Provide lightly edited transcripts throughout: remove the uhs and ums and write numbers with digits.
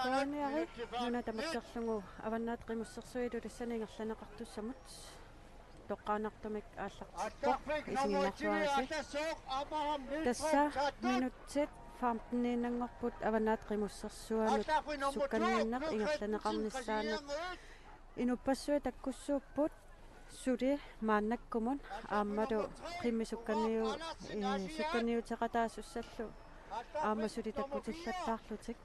Koaniari nuna tamatserlungu avannaat qimussersuilu tassaningerlaneqartussamut toqqaanartumik aallartippoq isinginarluarasi tassa minutsit 15 avannaat qimussersuanut sukkanniinneq ingerlaneqarnissaanut inuppassuи takkussuupput suli maannakkumun aammalu qimmisukkanniu sukkanniuteqataasussallu aamma suli takkutillattaarlutik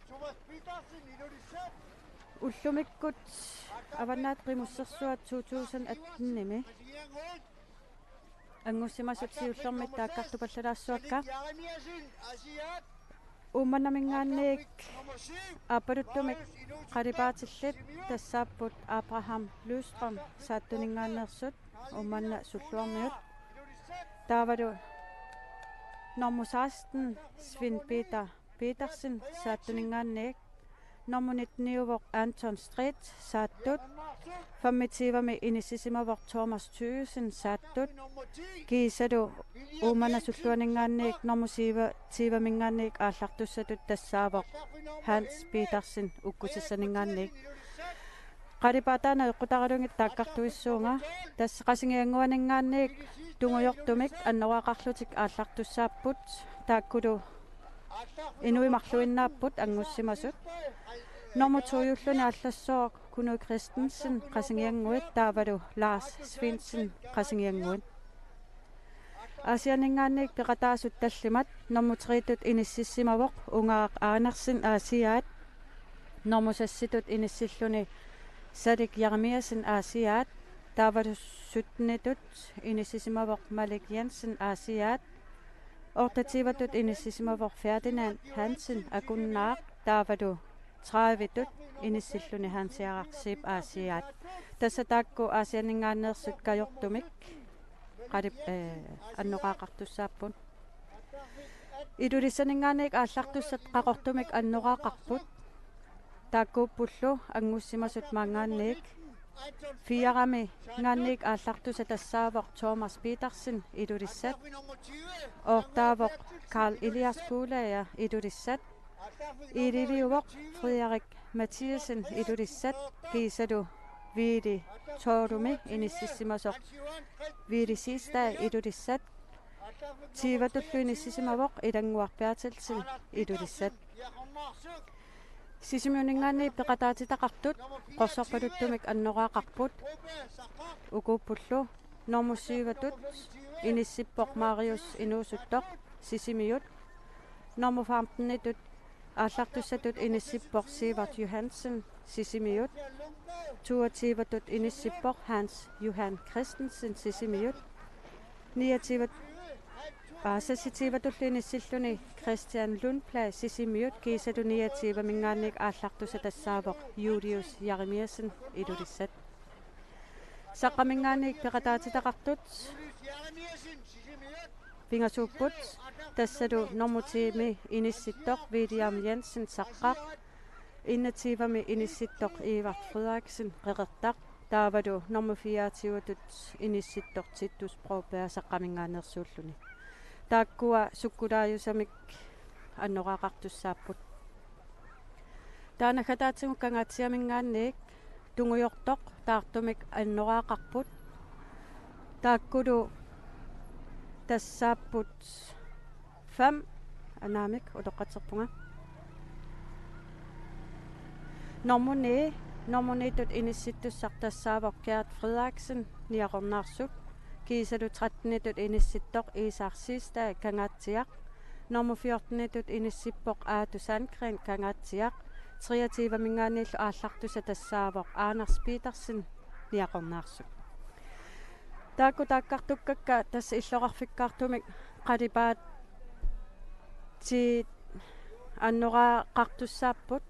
ullumikkut avannaat qimussersuat 2018 angussimasut siullermit taakkartupallalaassuakka uummannamingaanniik aapaluttumik qalipaatillit tassaapput Abraham Lystrom saattuningaanneersut uummanna sulluarmiut taavalu nummer 16 Svend Peter Petersen saattuningaanniik nummer 19 Anton Street saattut fammitivami inissisimavor Thomas Thyssen saattut kiisalu uummanna sulluaningaanniik nummer 7 tiivamingaanniik aallartussatut tassaavoq Hans Petersen ukkusissaningaanniik qalipaataana eqqutaqalungit taakkartuissuunga tass qasingianguaningaanniik tungujortumik annoraaqarlutik aallartussaapput taakkulu inuimarluinnaapput angussimasut nummer 2 julluni аллассоо Kuno Christensen qasingianguit taavalu Lars Svendsen qasingianguit asianingaanniik peqataasut tallimat nummer 3 tut inississimavoq ungaaq aanersin aasiaat nummer 6 tut inissilluni Sadik Jeremiasen aasiaat taavalu 17 tut inississimavoq Malik Jensen aasiaat ortativatut inississimavoq Ferdinand Hansen akunnaaq taavalu 30 tut inissilluni hansiararsiip aasiaat tassa taakku aasianingaanneersut kajortumik qalip annoqaaqartussaappun ilulissaningaanniik aallartussat qaqortumik annoqaaqarput taakkuuppullu angussimasut maangaanniik fiarami ngaanniik aallartusa tassaavoq Thomas Petersen ilulissat ortaavoq Carl Elias Kuulaaja ilulissat ililiuvoq Frederik Mathiasen ilulissat kiisalu Viili Toorumi inississimasoq Viili Sistaa ilulissat tiivatullu inissisimavoq ilanguarpiatilsin ilulissat sisimiuningaanniip peqataatitaqartut qorsorpaluttumik annoqaaqarput ukuuppullu nummer 7 tut inissippoq Marius inuusuttoq sisimiut nummer 15 tut aallartussatut inissippoq Sivert Johansen sisimiut 22 tut inissippoq Hans Johan Christensen sisimiut 29 Aasasitiivatullu inissilluni Christian Lundblad sisimiut kiisalu 29 mingaanniik aallartusa tassaavoq Julius Jeremiasen ilulissat saqqamingaanniik peqataatitaqartut pingasuupput tassalu nummer 10 inissittoq William Jensen saqqaq innativami inissittoq Evert Frederiksen qeqertaq taavalu nummer 24 tut inissittoq Titus Broberg saqqamingaannersuulluni taakkua sukkulaayusamik annoqaaqartussaapput taanakataatigu kangaatsiamingaanniik tungujortoq taartumik annoqaaqarput taakkulu tassaapput 5 anaamik utoqqaterpunga nummer 9 tut inissittussaq tassaavoq Gert Frederiksen niaqornaarsut kiisalu 13 tut inissittoq Isar Sistaa kangaatsiaq nummer 14 tut inissippoq Aatu Sandgren kangaatsiaq 23 mingaanniillu aallartusa tassaavoq Anders Petersen niaqornaarsut taakku taakkartukkakka tassa illoqarfikkaartumik qalipaat ti annoqaaqartussaapput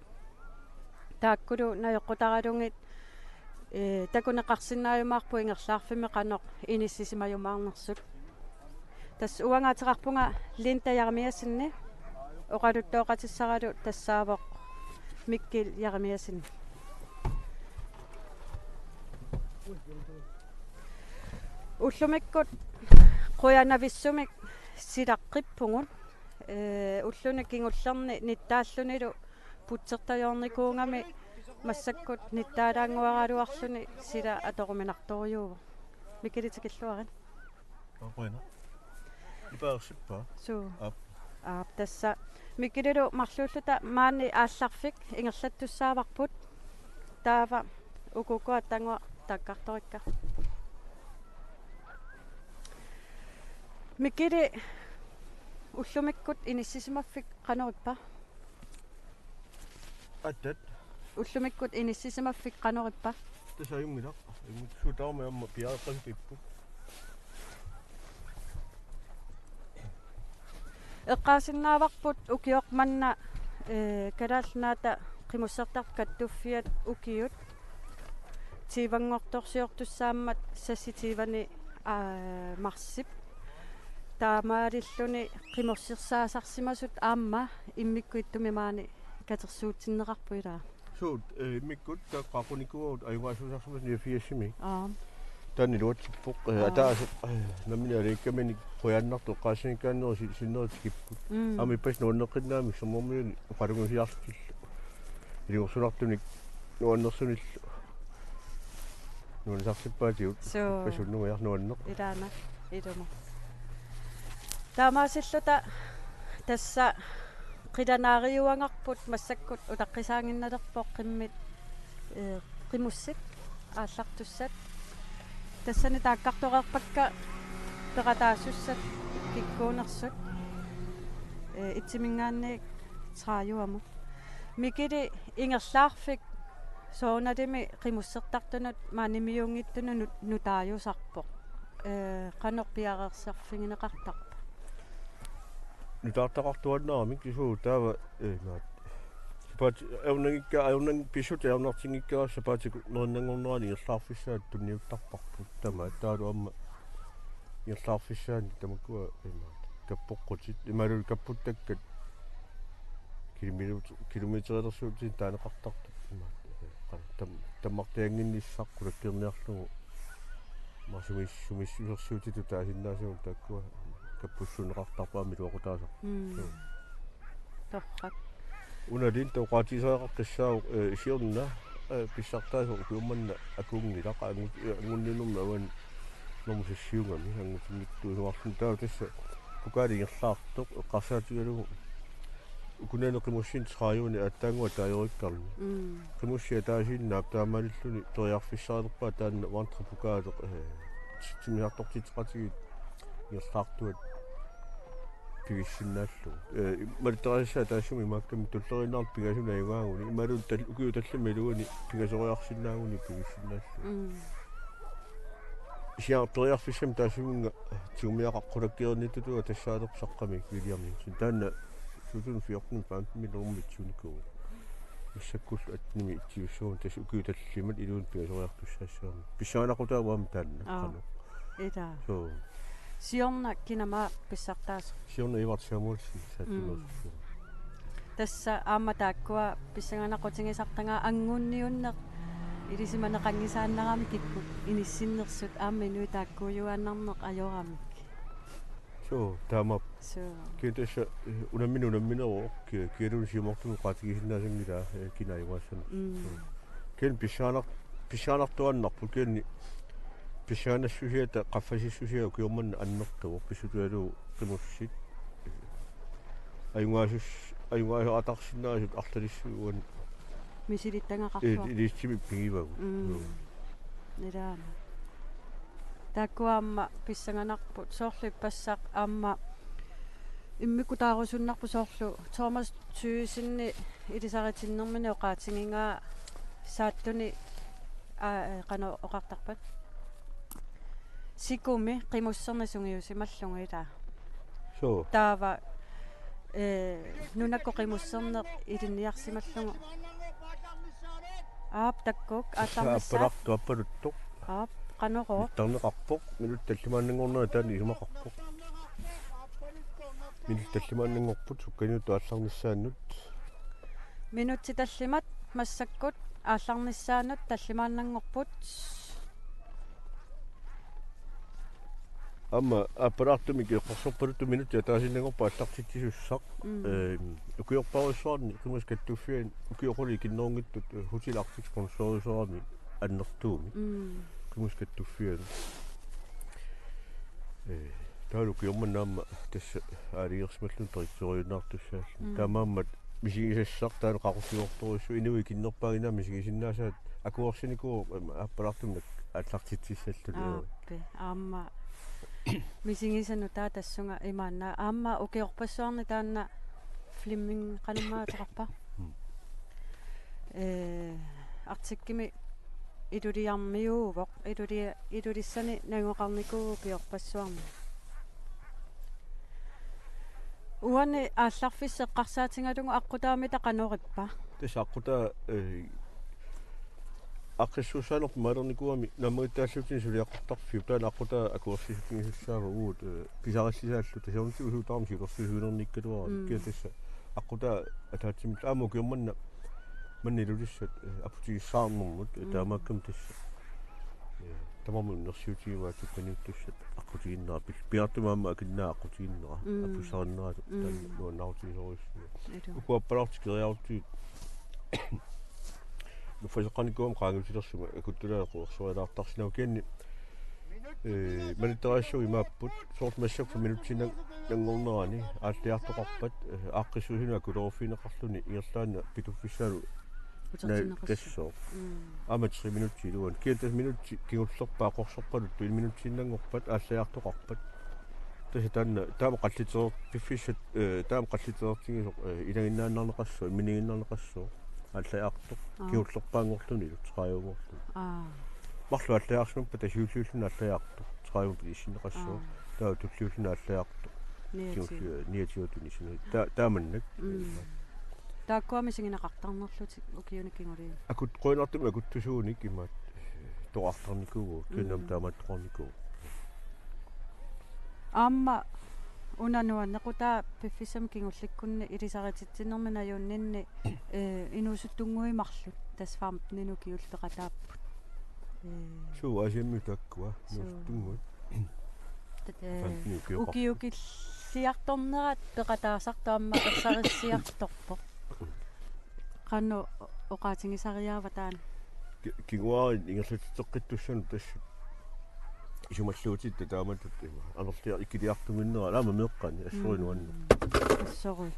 taakkulu najoqqutaqalungit takuneqarsinnaayumaarpu ingerlaarfimi qanoq inissisimayumaarnersut tass uangaateqarpunga Linda Jeremiasenni oqaluttoqatissaralu tassaavoq Mikkel Jeremiasen ullumikkut quyanavissumik silaqqippungut ulluni kingullerni nittaallunilu putsertajornikuungami massakkut nittaalaanguaraluarluni sila atoruminartoriuva mikilitikilluarin Bueno. Ipaersippa. So. Tassa mikililu marluulluta maani aallarfik ingerlattussaavaqput taava ukukua tangua takkartorikka mikili ullumikkut inissisimafik qanorippa Attat. ullumikkut inissisimafik qanorippa Tasayummilaq imutsuutaarma amma piaaqaspippu eqqaasinnaavaqput ukioqmanna kalaalnaata qimussertart kattuffiat ukiut tiivangortorsiortussaammat sassitiivani marsip taamaalilluni qimorsirsaasaarsimasut aamma immikkuittumi maani katersuutinneqarpuilaa suut mikkut taqqaqunikuut ayugaasuusarsumas niafiassimi aa tanniluatsippoq ataas naminialeikkamini qoyannartu qaassinikaannerisi sinneritikipput amippas nuanneqinnaami somormiuni qalungusiartillu iligorsunartunik nuannersunillu nuanisarsipaatiut passunnuiar nuanneq ilaana iluma taamaasilluta tassa qilanaariuangarput massakkut utaqqisaaginnalerpoq qimmit qimussik aallartussat тассани тааккарторерпакка ператаассуссат киккуунерсут итсимингаанник трааюаму микили ингерлаарфик соонатими qimуссертартунут maaнимиунгиттуну нутааюсарпоq qanорпиареерсерфигинеқартарпа нутаартақартуаннаарамик кисуу таава наат пат эунангикка пишут эунартингиккаа сапаатик нуаннангорнерани ирлаарфиссаат тунниуттарпарпут тама таалу амма ирлаарфиссаани тамаккуа каппоққутит ималу каппуттаккат километрерсуутин таанеқартарту таммартиангинниссаққу лаккерниарлугу масумиссуерсуутиту таасиннаасуун таккуа каппуссунеқартарпаами луоқутаасақ торрак Unadin toqaatisaaqaqqissaau isiorna pissartaasor kuummanna akuungilaqa angunnunum awan nomusissiungami angutinngittuusuarlun taa tassa pukaaligerlaartoq eqqarsaatigalugu ukunaneqimussin traayuuni attaangua taajorikkarni qimussia taasiinnaap taamaalilluni toriarfissaalerpaa taanna wantra pukaaleq timiartortitqatigit gerlaartuat pigissinnaallу мартарисса таасуми маакками туллеринаар пигасуна югаагуни ималун тал укиу таллами лугани пигасориарсинаагуни пигиссиннааллу исиарториарфиссам таасуминга тиумиақаққулаккиерниттутуа тассаалерсаққами вилиарни таанна сутун фиортун паантми лормитсуникуу иссаккул атними итсиуссуун тас укиу таллимат илуун пигасориартуссаассаами писсаанақутааваами таанна қану ита со сиорна кинама писсартаас сиорна ивартсаамуулси саатунус тасса аама тааккуа писсаганақутингисартангаа ангуунниуннеқ илисиманеқангисааннарами кикку иниссиннерсут аама инуи тааккуйуааннарнеқ ажорамик со таамап so кентеша унамминероо киалун симортун qaatigisиннаасангила кинаиваасан кен пишаанартуаннарпу кенни пишаанассусиата qaffasissusia киорманна аннертуо писутуалу qimуссит аюнгаасу атарсиннаасут арталиссуун мисилиттангақарсуа илиссими пигивагу нилаама таккуаама писсаганарпут соорлу пассаақ аама иммикутаарусуннарпу соорлу Томас Тюсинни илисаритиннэрмини оqaатингингаа сааттуни qano oqartarpat sikumi qimussernasungиусималлунгила so таава нунакко qimusserneq илинниарсималлугу аап таккук аатарнссаа аппалуттоқ аап qanoqoo тарнеқарпоқ минут таллимааннангорнера таани исумақарпоқ минут таллимааннангорпут сукканиуту аалларниссааннут минутси таллимат массаккут аалларниссаанут таллимааннангорпут Amma apparattum ikke qorsorpalut minut ja taasinangorpa allartitsisussaq ukiorparuissuarni qimuskattuuffian ukioruli kinnoorngittut hutilartik sponsoriserami annertuumi qimuskattuuffian taalu kiormannaamma tassa aaligersmallun teritoriunaartussaall taamaammat misigisassaq taanu qaqusiortorissu inui kinnerpaagina misigisinnaassaat akuorsinikuu apparattumnak allartitsissallu aamma мисигисану таатассунга имаанна аама укиорпассуарни таанна флиммин канумаатеқарпа артиккими идулиармиувоқ идулиссани нагоқарникуу пиорпассуарни уани аалларфиссеққарсаатингалугу аққутаами тақанориппа тасаққута аққиссуусаанерп малерникуами намагиттааллутин сулиаққартарфиу таана аққута акуерсисутингиссаару уут писарассисааллу тасаунти усуутаарми силерсисуинерниккалуара киатасса аққута атаатсимит ааму киумманна маннилулиссат апутигиссаарнэрмут таамааккам тасса тамамун нерсиутигиваа тукканиуттуссат аққутигиннера пиартумаама акиннаа аққутигиннера апусариннерату таана нуаннаутигисоруссуа укуаппалартик кириаартуит нуфасеқаникуам qaangiusilersuma akuttulaaqorsualaartarsinau kianni маниттераассуи мааппут соорт массак минутсинак нангорнерани ааллиартоқарпат ааққиссуусуна акулерфинеқарлуни иерлаана питуффиссаану тассоо амат 3 минутти луан киалтас минутти кигуллерпаа қорсорпалут 2 минутсиннангорпат ааллиартоқарпат тасатаанна таама қаллитерер пиффиссат таама қаллитерертигисоқ илагиннааннарнеқассоо минигиннарнеқассоо аллаартоқ киуллерпаангорлуни трааюгорлу марлу аллаарснуппа тасиуллууллуна аллаартоқ трааюгу исиннеқассоо таа туллууллуна аллаартоқ ниатиутуни сина тааманнак тааккуами сигинеқартарнерлути укиуниккингули акут қойнартум акуттусууник имаат тоқартарникуугу киннам тааматтоқарникуу аама унануаннеқутаа пиффисам кингулликкунни илисарититсиннэрмина юуннинни инуусуттунгуимарлут тасфаарм нину киуллеқатааппут суу асимми таккуа нуустунгут укиукиллиарторнерат пеқатаасартаамма персариссиарторпо қанну оқаатингисариаава таана кигуари ингерлутитеққиттуссану тассу исумаллуутитта тааматут анерлиа иккилиартуминнера аама меэққани ассоринуанна ассори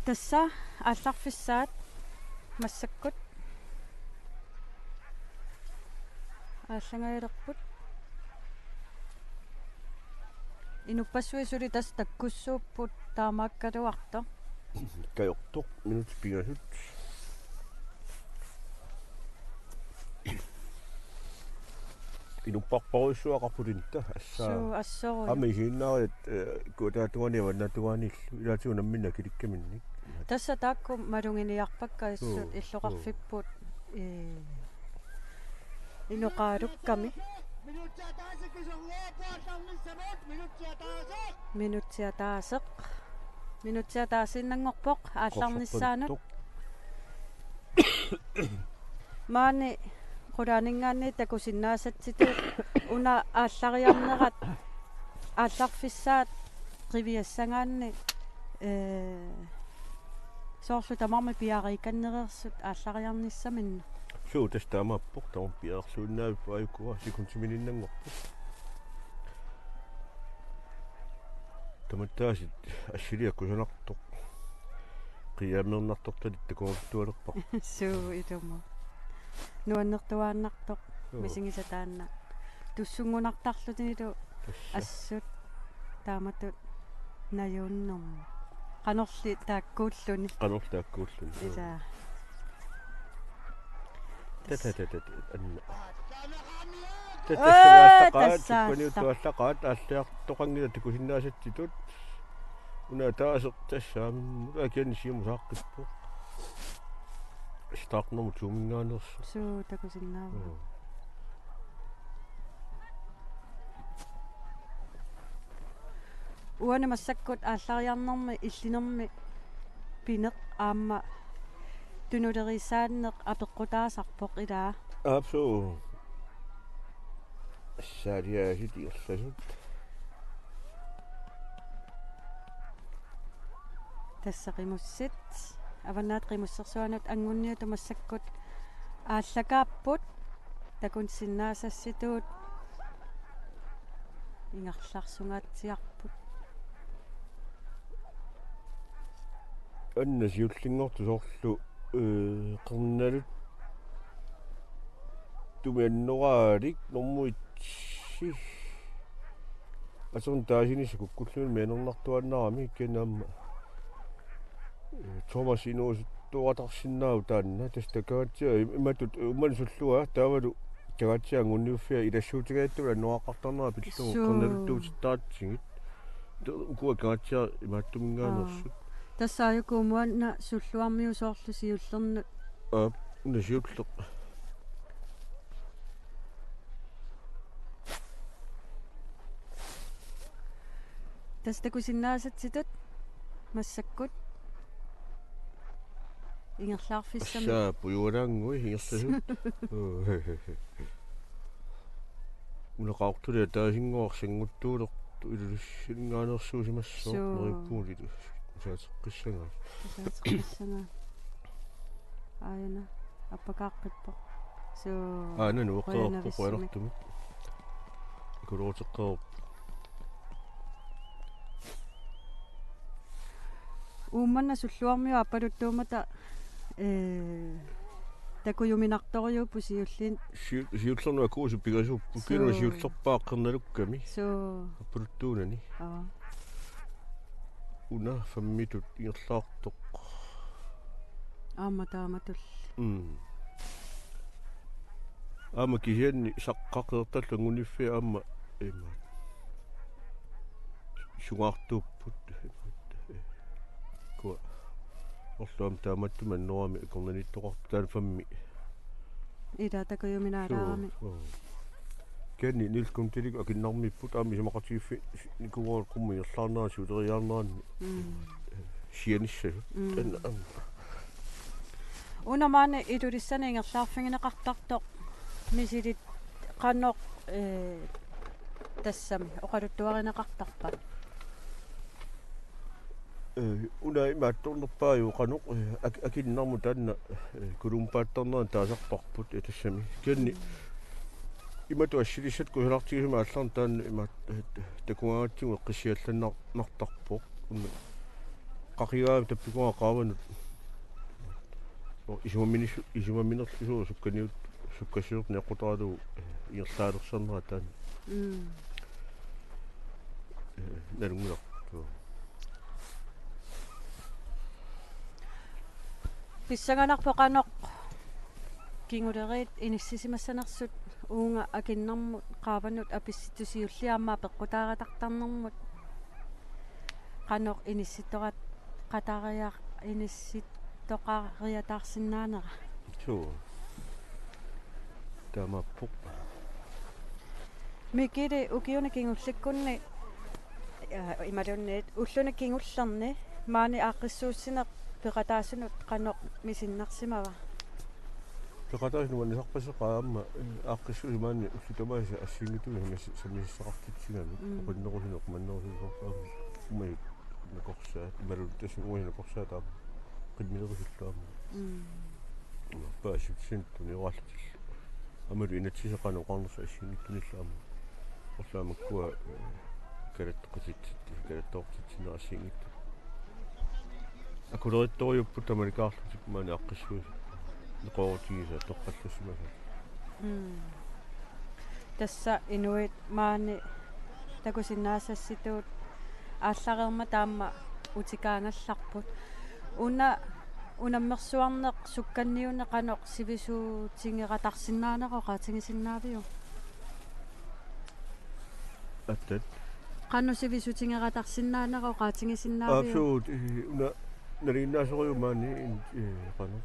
тасса аалларфиссаат массаккут ааллангаилерпут инуппассуисули тас таккуссууппут таамааккалуарто кайортоқ минут пигасут инуппарпоруссуақарпулинта ассаа амисииннаариат кутаатуани ваннатуаниллу илаатуунаммина киликкаминник тасса таакку малунгиниарпакка иссут иллоқарфиппут иноқаалукками минутсиатаасиннангорпоқ аалларниссаанут маани qulaningaanni takusinnaasattitu una ааллариарнерат аалларфиссаат qiviyassangaanni соорлу тамарми пиариканнерерсут ааллариарниссаминна суу тастаамааппор тамар пиаерлууннаавиппу аюккуа сикунтимининнангорпу таматтаасит ассилиаккусунартоқ қиамернарторталит такуортуалерпақ суу илума нуаннертуааннартоқ мисигисатаанна туссунгунартарлутинилу ассут тааматут наюуннэрму канорли тааккууллуни иса анна тассаастақаат ааллиартоқангила такусиннаасаттитут уна таасеқ тассаамин акиани сиумусааққиппо стартному туумингаанерс суу такусиннаава уана массаккут ааллариарнэрми иллинерми пинеқ аама тунулерисааннеқ апеққутаасарпоқ илаа аапсуу issaaliyaasit iorlasut тассақимуссит аваннаат қимуссерсуанут ангунниу тумассаккут ааллакааппут такун синнаасасситуут ингерларсунгаатсиарпут анна сиуллингорту соорлу qernalut tumiannoraalik normуитси асун таасинис куккуллуни меэнернартуаннарами иккинаама томасинуус туатарсиннаау таанна тастакаатсиа иматут умман суллуа таавалу тагатсиангунниуффиа илассуутигааттула нуақартарнера пиллугу qernaluттуутиттаатсигит укуакаатсиа имааттумингаанерсут тассааюкуумуанна суллуармиу соорлу сиуллернут унасиуллеқ тастакусиннаасатситут массаккут ингерлаарфиссами саа пуйуанаангуи ингерласут унеқартулиа таасингоорсангуттуулерту илулиссингаанерсуусимассоо нериппуулиту саатеққиссангаа саатеққиссангаа ааяна аппакааққиппо соо аана нуэққеорпо қуалертумик икулуутеққеорп уумманна суллуармиу аппалуттуумата такуюминарториу пусиуллин сиуллернуа куусу пигасуппу килуна сиуллерпааққерналукками соо аппалуттуунани уна фаммитут иерлаартоқ аама тааматул аама кисианни саққақерталла гуниффи аама има сугаартууппут ко орлуам тааматтуман норами корнаниттоқарту таан фамми ида такуюминаараарами кэнни нилкунтилик акиннармиппут аами самақатигиффи никугоор қумми иерлаарнерасу утериаарнеранни сианиссасу танна унамаане илулиссани ингерлаарфигинеқартартоқ мисилит қанноқ тассами оқалуттуаринеқартарпа уна имаатторнерпааю қаноқ акиннарму таанна кулумпааттарнеран таасарпарпут тассами кэнни имату ассилиссат кухилартигисума алларн таанна имаат такуагаатсигу эққиссиалланнартарпоқ уна қақигаа таппикуа qaаванут исумаминерлусуу сукканиут суккассиорт неққутаалу иерлаалерсарнера таанна налунгуларту писсаганарпо қаноқ кингулерит иниссисимассанерсут уунга акиннармут qaаванут аписситусиуллиармаа пеққутааратартарнэрмут қаноқ инисситторат қатариаа инисситтоқариатаарсинаанера туу тамаппоқ микири укиуна кингулликкунни ималуннит уллуна кингуллерни маани ааққиссууссинеқ пеқатаасунут қаноқ мисиннарсимава пеқатаасунуани сарпасеқаама ааққиссуусимаани уллутамааса ассингитуна самиссақартитсигами оқиннерусинеқ маннерусинеқарпаама умай накорсаа ималуттасун уинакорсаа таа qimmilerussullaama паасутсин туниуарлутил амалу инатсисеқану қарнерса ассингиттуниllaама орлаамаккуа калаттеқиситсит калаттоортитсинерассингитту акулеритториуппут тамаликаарлутик маани аққиссуус неқоортигиса тоққаллассимаса тасса инуит маани такусиннаасасситуут ааллареерма таама утикаангалларпут унаммерсуарнеқ сукканниуне қаноқ сивисуутингератарсинаанеқо qaatigisиннаавиу аттат qannu sivisutingeratарсинаанеқо qaatigisиннаавиу абсолют уна налиннаасориумаани қаноқ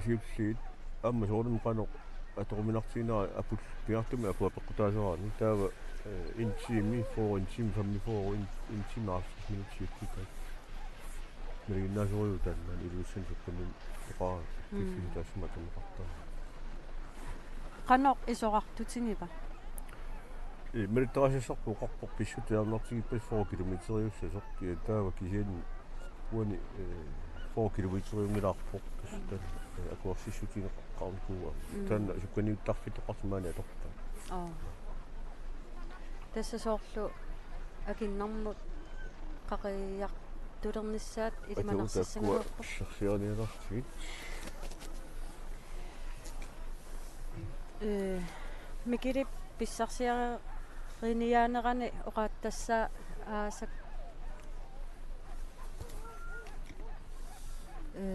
сиуллиит амма соорнум қаноқ аторуминартигинера апут пиартуми апуа пеққутаасераани таава интими фоо интим фамми фоо интимаарс минутсиуттикат налиннаасориу таанна илуссин суккамин оқаа киффитаасма тамеқартаа qannoq isoqartutigiva Militarisisarpu qarpoq pissutiarnartigippas 4 kilometeriussasor taava kisiani uani 4 kilometeriungilaarpoq tastan akuarsissutineqqarnikuuga taanna sukkaniuttarfitoqartimaani atorta tässä soorlu akinnarmut qaqiyaq tulernissaat ilimanarsiссангуарпо сарсианиаларсигит микири писсарсиаринияанерани оqaattасsaa аасак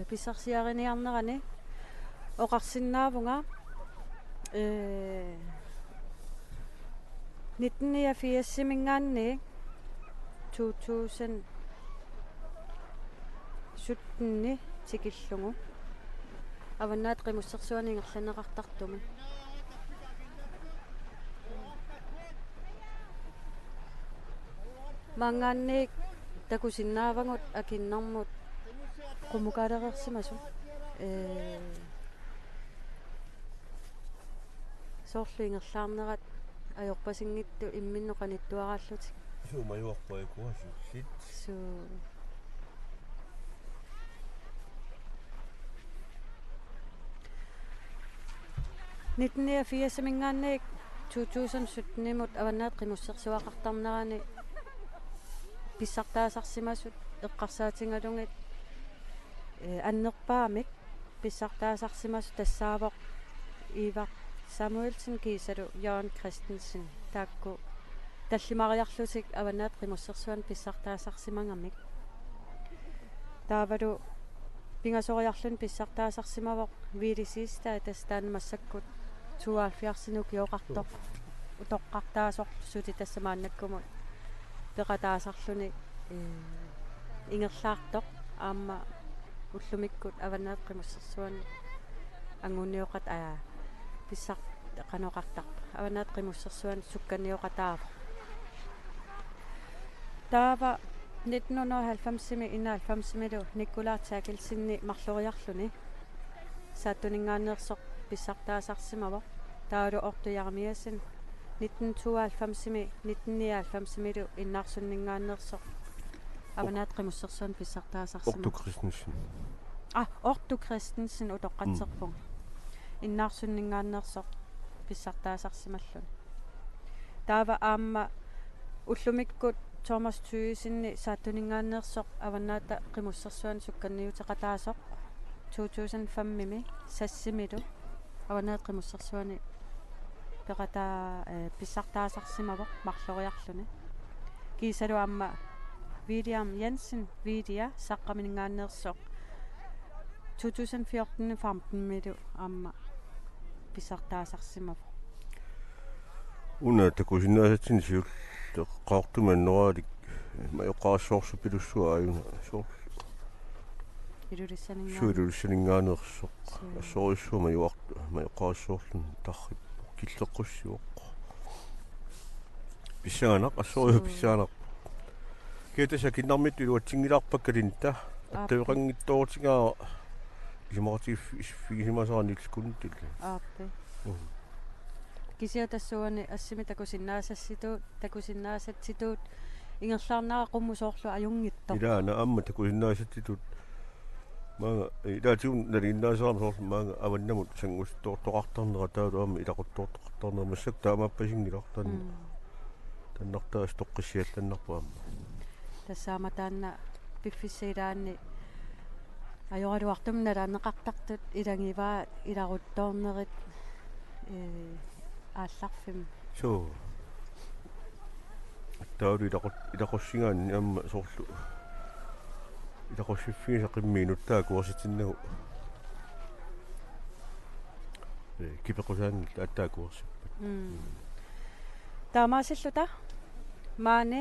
писсарсиаринниарнерани оқарсиннаавунга 1984-симингаанни 2017-ни тикиллугу аваннаат қимуссерсуанингерланеқартартуми мангаанник такусиннаавангут акиннармут qumukaalerirsимасу соорлуингерлаарнерат ajorpasinnngittu imminnoqanittuaraallutik suumajuarpaikuassit su 1984-mingaanniik 2017-nimut avannaat qimussersuaqartarnerani pissartaasarsimasut eqqarsaatingalungit annerpaamik pissartaasarsimasut tassaavoq Ivar Samuelsen kiisalu Jørgen Christensen taakku tallimariarlutik avannaat qimussersuan pissartaasarsimangamik taavalu pingasoriarlun pissartaasarsimavoq viilisista tastaan massakkut 72 kioqartoq utoqqartaasoq suti tassamaannakkumut peqataasarluni ingerlaartoq aamma ullumikkut avannaat qimussersuan angunniuqat pissaq qanoqartaq avannaat qimussersuan sukkanniuqataava taava 1990-91 Nicola Terkelsinni marloriarluni saattuningaanneersoq pissartaasarsimavoq taalu ortujarmiasin 1992-1999 innaarsunningaanneersoq avannaat qimussersuan pissartaasarsimavoq Ortu Christensen utoqqatserpung innaarsunningaanneersoq pissartaasarsimalluni taava aamma ullumikkut Thomas Thygesinni saattuningaanneersoq avannaata qimussersuan sukkanniuteqataasoq 2005-mi sassimilu avannaat qimussersuani peqataa pissartaasarsimavoq marloriarluni kiisalu aamma William Jensen Vidia saqqaminingaanneersoq 2014-15-milu aamma pissartaasarsimavoq una takusinnaasatsin siul teqqaartumanneralik majoqqaassoorsu pilussua ajuna soor ilulissaninngaanersoq assorissuuma juartu majoqqaassoorlun tarrip killeqqussuoq pissaanaq assoriu pissaanaq keetasa kinnarmit iluatsingilaarpakkalinta attavеqanngittoortingaa isimaqatigiffigimasaarnilkuntul aappe kisiatassuani assimi takusinnaasassituut ingerlaarnaa qummusoorlu ajungittor ilaana amma takusinnaasattitut maanga ilaatiun nalinnaasaraam soorlu maanga avannamut sangusttoortoqartarnera taalu amma ilaquttoortoqartarnera massakta amappasingilartan tannartaas toqqissiallannarpa amma tassaamataanna piffisseilaanni ajorluartum nalaanneqartartut ilangivaa ilaquttoornerit аалларфим so taalu ilaqussingaanni amma soorlu ilaqussiffigisa qimmiinuttaa kuorsitinnagу kipequsaangil attaakuorsippat таамаасиллута маане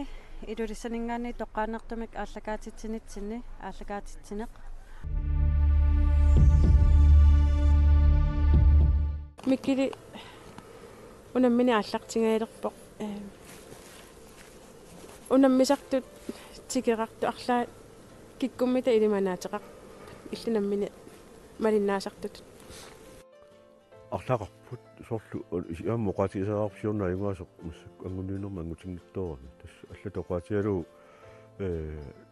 илулиссанингаанни тоққааннартумик ааллакаатитсинитсинни ааллакаатитсинеқ миккили унаммини ааллартингаилерпоқ унаммисартут тикерарту арлаа киккуммита илиманаатеқар иллинаммини малиннаасартут арлақарпу пут сорлу иаммо qatiisaqarpsiorna ayungasoq mussuk angunniunerma angutinnittorami tass allata qatialu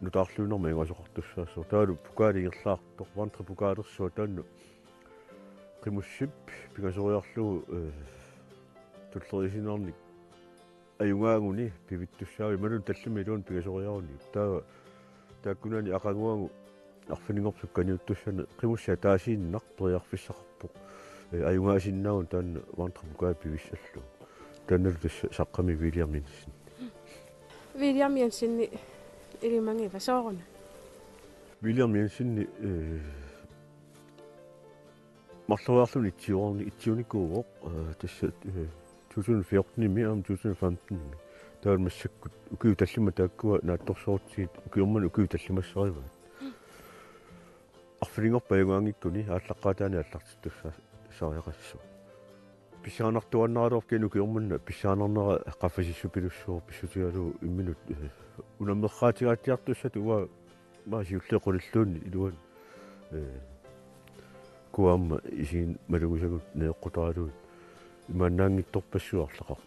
nutaarluunerma ayungasoqartussaassor taalu pukaali irlaartor vantre pukaalersuа taannu qimussip pingasoriarlugu tulleriisinernik ayungaanguni pivittussaavi malun tallumi iluun pingasoriaruni taakkunani aqanguangu arfiningorpsuk kaniuttussana qimussaa taasiinnaq periarfissaqarpoq ayungaasinnaagun taanna vantre pukaali pivissallu taannalu tassa saqqami William Jensen William Jensen ilimangiva sooruna William Jensen marloriarluni itsiunikuugoq tassa 2014 2015 taanmassakkut ukiu tallima taakkua naattorsoortiit ukiorman ukiu tallimassarivaat arfiningorpa ayungaangikkuni ааllaqqaataani аллартиттусsaa сариақассу писсаанартуаннаралор кену киорманна писсаанарнера qaffasissupilусsuur писсутигалу имминут унаммерраатигааттиартуссат уа маасиуллеқуллуунни илуан куамма исин малугусагут неэққутаралуут имааннаангитторпассуарлақар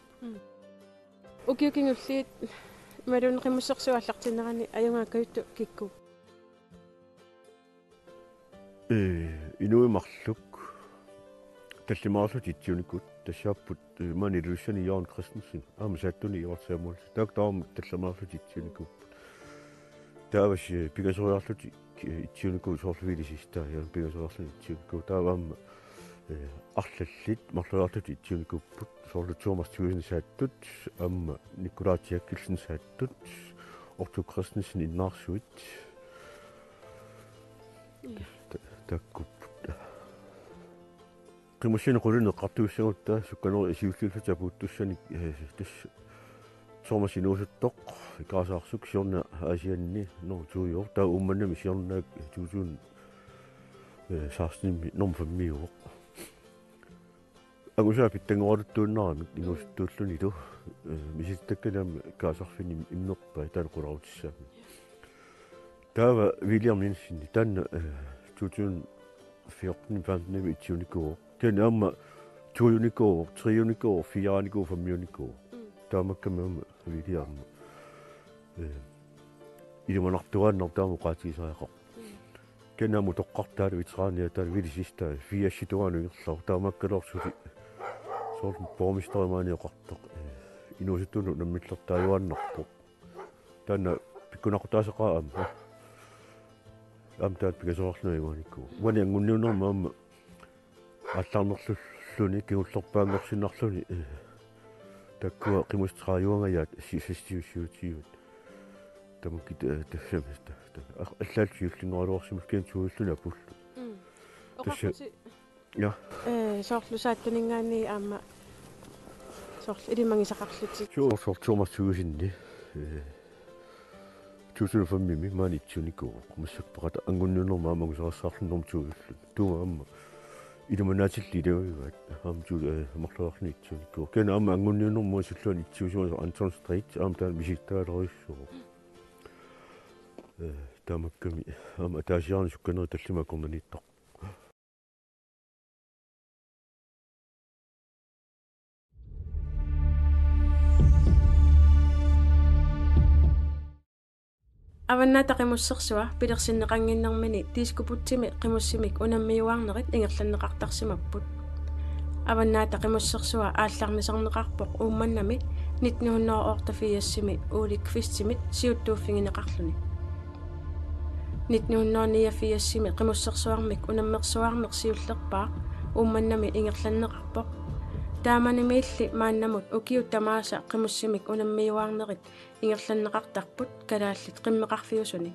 укиукингуллиит малун қимуссерсуаллартинерани аюнгааккаютту кикку инуимарлук таллимаарлут итсуникут тассааппут мани луссани Jørgen Christensen сааттуни иортсаамуул таактаармут талламаарлут итсуникуппут таавас пигасориарлут итсуникуу соорлувилисистаа яан пигасориарлут итсуникуу тааваама арлаллит марлуарлут итсуникуппут соорлу Thomas Thuesen сааттут амма Nicolai Tjerkelsen сааттут Otto Christensen иннаарсуит таккуппут qimmassini qulunneqqartuussaguttaa sukkaneri isiullullata puuttussani tass Thomas inuusuttoq ikaasaarsuk siorna aasianni no tuuyor taa ummannami siornaak 2016 normfammiuq agusaa pittangooruttuunnaramik inuusuttuulluni tu misittakkanam kaasarfini imnerpa taan qularutissaami taava William Jensen taanna 2014 itsuunikuuq ken amma tuunikoo triunikoo fianikoo famionikoo taamakkamama William ilumanartuaannartaamu qaatiisaaqa ken amu toqqartaalu itraania taal vilisista fiassituanugerlar taamakkalorsuti soorlu pormistorimaaniaqartoq inuusuttuunu nammillertaayuannarpoq taanna pikkunaqutaasaqaa amma amtaat pikasoorlunaiguanikku wani angunniunerma amma аллаарнерлуллуни кигуллерпаангорсинарлуни таккуа qimustрааюангаят фестивиссуутиут тамукит тассамиста аллаалсиуллингоралуарсимут кэн сууллуна пуллу оқарпути я соорлусааттунингаани аама соорл илимангисақарлути Thomas Thuesen 2005 маанитсуникуу қумассаппақата ангуннунерма амагусарассаарлуннэрм тууллу тума амма илуманатиллилуиваат аамтуу марлуарнитсуникуу кена аама ангунниунэрму суллуан итсуусуа Anton Street аамтаа миситтаалериссуу таамакками аама таасиарни сукканери таллима корнаниттар аваннаата qimусsersuа пилерсиннеқангиннэрмини тискупутсими qimуссимик унаммиуаарнерит ингерланнеқартарсимаппут аваннаата qimусsersuа ааллармисарнеқарпоқ уумманнами 1984 ууликвистимит сиуттууффигинеқарлуни 1989 qimусsersuarmik унаммерсуаарнер сиуллерпаа уумманнами ингерланнеқарпоқ тааманимиилли мааннамут укиут тамааса qimуссимик унаммиуаарнерит ингерланнеқартарпут калааллит qimmeqarfiusuni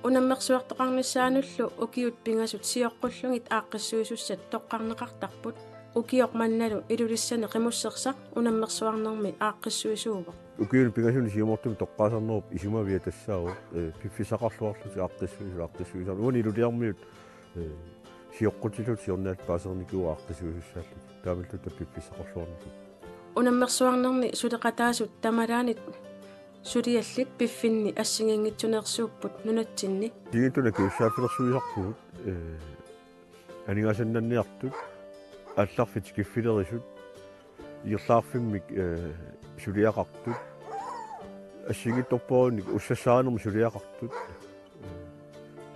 унаммерсуартоқарниссаануллу укиут пингасут сиоққуллугит ааққиссуисуссат тоққарнеқартарпут укиоқ манналу илулиссани qimусserсақ унаммерсуарнерми ааққиссуисуува укиун пингасуни сиумортум тоққаасарнеруп исумавиа тассаау пиффисақарлуарлути ааққиссуисар уни илулиармиут сиоққутилут сиорнаат паасерникуа ааққиссуисуссааллу таамиллута пиффисақарлуарнуту унаммерсуарнерни сулеқатаасут тамалаанит сулиаллит пиффинни ассигингитсунеерсууппут нунатсинни тигитуна киуссааффилерсуисарпугут анигаасаннанниартут алларфит киффилерисут иерлаарфиммик сулиақартут ассигитторпооник уссассаарнерми сулиақартут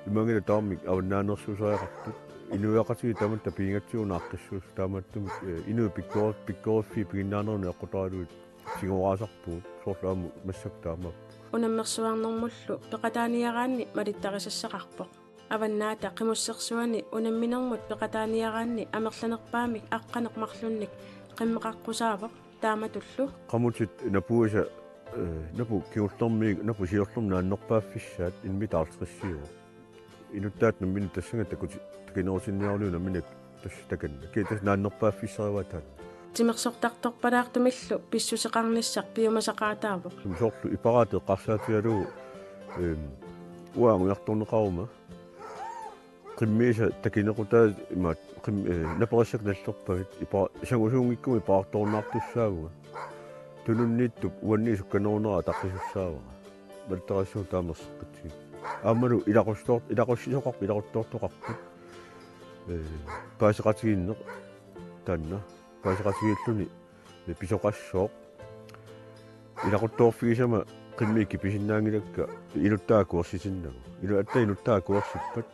имангила таамик аваннаанерсусаақартут инуяқатиги тамат тапиингатсиунааққиссуус тааматтумик инуи пиккорффи пигиннаанерни эққутаалуит сигораасарпуут соорлааму массак таамаа унаммерсуарнэрмуллу пеқатааниараанни малиттарисассақарпоқ аваннаата қимуссерсуани унамминермут пеқатааниараанни амерланерпаамик аққанеқ марлунник қиммеқаққусаавоқ тааматуллу qamutsit napuisa napu kiullermiig napu siorlumna annerpaaffissaat inmitaarsqissiu inuttaat nammin tassanga takuti takinerusинниарлуна минак тассаканна китас нааннерпааффиссариваатаат тимерсортарторпалаартумиллу писсусеқарниссар пиумасақаатаавоқ сумсоорлу ипараатеэ қарсаатигалуу уаангуярторнеқарума qimmiisa takinequtaat imaat naperissak nallerpagit ipa sangusungikkum ipaartornaartussaaguga tununniittup uanniisukkanerunera taqqisussaava maltarassuu taamerseqqatsi aammalu ilaqussisoqarpu ilaquttoortoqarput paasiqatiginneq taanna paasiqatigilluni pisoqassooq ilaquttoorfigisama qimmi kipisinnaangilakka inuttaakuersisinnagu inuttaakuersippat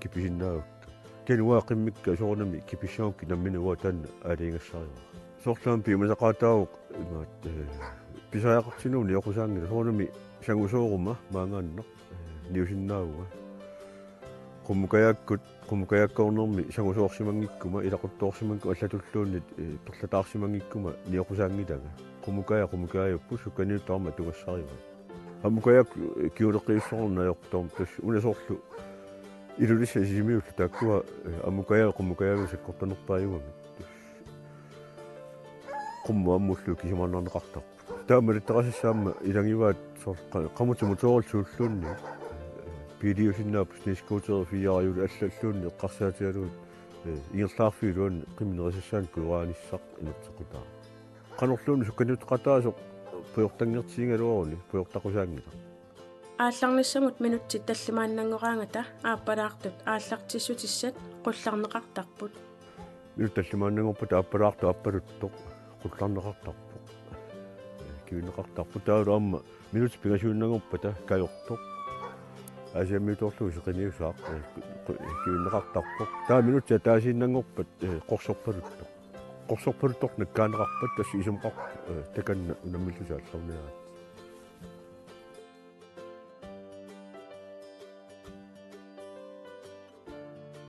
kipisinnaagukka kenua qimmikka soornami kipissaukki namminu taanna aaliingassariwa soorlaam piumasaqaataavuq imaat pisaaqartinuuni yoqusaangila soornami sangusooruma maangaanneq niusinnaaguga qummukayaakkornermi sangusoorsimangikkuma ilaquttoorsimanku allatulluunnit perlataarsimangikkuma nioqusaangilaga qumukayappu sukkaniuttaarma tungassariva amukayak kiuleqiissorna yortorm tass unasorlu ilulissa isimiullu taakkua qummukayagu sakkortanerpaayugami qummu ammullu kisimarnerneqartarpu taamalittaqasassaamma ilangivaat qamutimutoorilsuulluunni piiliusinnaapus niskuutere fiiarajuli allalluunni eqqarsaatigaluut ingerlaarfiiluan qimminerissassaan kuuraanissaq inertequtaa qanorluunni sukkaniutqataasoq puyortangertiingaluoruni puyortaqusaangila аалларниссамут минутсит таллимааннангораангата ааппалаартут ааллартиссутиссат qullarneqartarput minut tallimaannangorput aappalaartu appaluttoq qullarneqartarpoq kivinneqartarput taalu amma minut pingasuunnangorpata kajortoq asiammiutorlu seqiniusaaq kivinneqartarpoq taa minut taasiinnangorpat qorsorpaluttoq nakkaanneqarpat tassi isumqar takanna unammillusaallorniaat